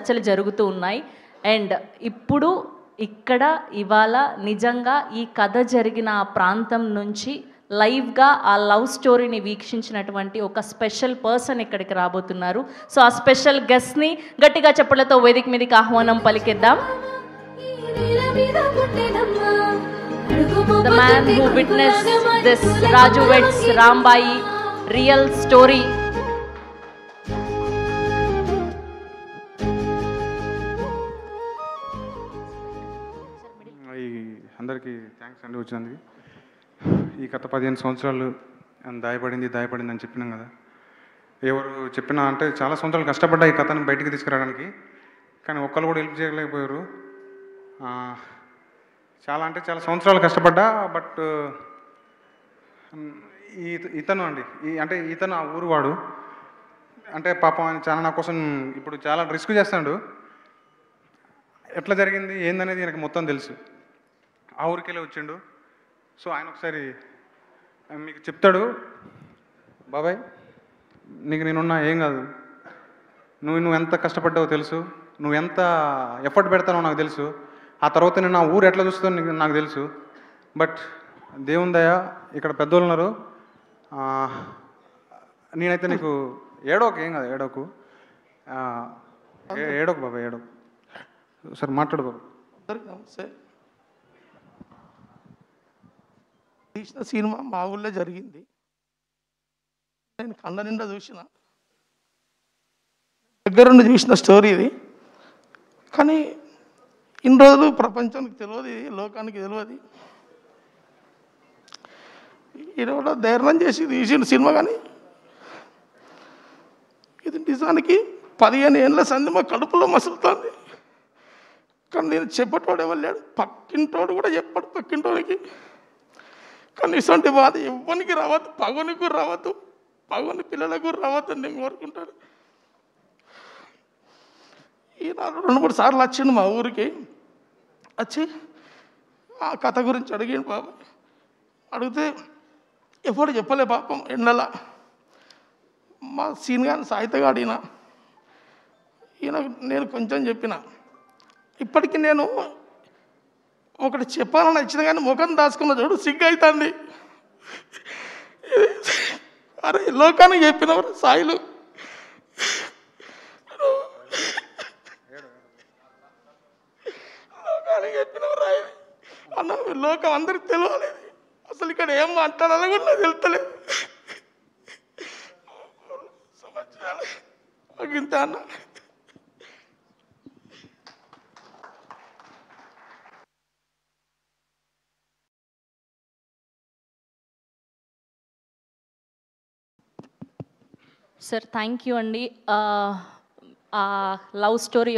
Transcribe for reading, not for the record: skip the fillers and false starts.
చర్చలు జరుగుతూ ఉన్నాయి. అండ్ ఇప్పుడు ఇక్కడ ఇవాళ నిజంగా ఈ కథ జరిగిన ఆ ప్రాంతం నుంచి లైవ్గా ఆ లవ్ స్టోరీని వీక్షించినటువంటి ఒక స్పెషల్ పర్సన్ ఇక్కడికి రాబోతున్నారు. సో ఆ స్పెషల్ గెస్ట్ని గట్టిగా చప్పట్లతో వేదిక మీదకి ఆహ్వానం పలికిద్దాం. The man who witnessed this Raju Vets Rambai real story. అందరికీ థ్యాంక్స్ అండి వచ్చినందుకు. ఈ గత 15 సంవత్సరాలు దాయపడింది అని చెప్పినాం కదా. ఎవరు చెప్పినా అంటే చాలా సంవత్సరాలు కష్టపడ్డా ఈ కథను బయటికి తీసుకురావడానికి, కానీ ఒక్కరు కూడా హెల్ప్ చేయలేకపోయారు. చాలా సంవత్సరాలు కష్టపడ్డా. బట్ ఇతను ఆ ఊరు వాడు అంటే పాపం ఆయన చాలా నా కోసం ఇప్పుడు చాలా రిస్క్ చేస్తాడు. ఎట్లా జరిగింది ఏందనేది నాకు మొత్తం తెలుసు. ఆ ఊరికెళ్ళి వచ్చిండు. సో ఆయన ఒకసారి మీకు చెప్తాడు. బాబాయ్ నీకు నేనున్నా ఏం కాదు, నువ్వు ఎంత కష్టపడ్డావో తెలుసు, నువ్వు ఎంత ఎఫర్ట్ పెడతానో నాకు తెలుసు, ఆ తర్వాత నేను నా ఊరు ఎట్లా చూస్తుందో నాకు తెలుసు. బట్ దేవుని దయ ఇక్కడ పెద్దోళ్ళు ఉన్నారు. నేనైతే నీకు ఏడోకు ఏం కాదు, ఏడోకు బాబాయ్ ఏడోకు. సరే మాట్లాడు బాబాయ్. నమస్తే. తీసిన సినిమా మా ఊళ్ళో జరిగింది. నేను కళ్ళ నిండా చూసిన, దగ్గరుండి చూసిన స్టోరీ ఇది. కానీ ఇన్ని రోజులు ప్రపంచానికి తెలియదు, లోకానికి తెలియదు. ఈరోజు ధైర్యం చేసి తీసిన సినిమా. కానీ ఇది నిజానికి 15 ఏళ్ళ సంది మా కడుపులో మసులుతుంది. కానీ నేను చెప్పేటోడు ఎవరు, పక్కింటోడు కూడా చెప్పాడు పక్కింటోడికి. కానీ ఇటువంటి బాధ ఎవ్వరికి రావద్దు, పగునికి రావద్దు, పగుని పిల్లలకు రావద్దు నేను కోరుకుంటాను. ఈనాడు 2-3 సార్లు వచ్చిండు మా ఊరికి. వచ్చి ఆ కథ గురించి అడిగాడు బాబా. అడిగితే ఎప్పుడు చెప్పలే పాపం. ఎండల మా సీన్ గాని సాహిత్యగా అడిగిన, ఈయన నేను కొంచెం చెప్పిన. ఇప్పటికీ నేను ఒకటి చెప్పాలని వచ్చిన కానీ ముఖం దాచుకున్న చూడు సిగ్గు అవుతుంది. అరే లోకానికి చెప్పినవారు సాయిలు, లోకానికి చెప్పినవారు అన్న. లోకం అందరికి తెలియలేదు, అసలు ఇక్కడ ఏం మాట్లాడాలో కూడా నాకు తెలుస్తలేదు. సంవత్సరాలు ఇంత అన్న. సార్ థ్యాంక్ యూ అండి. Love story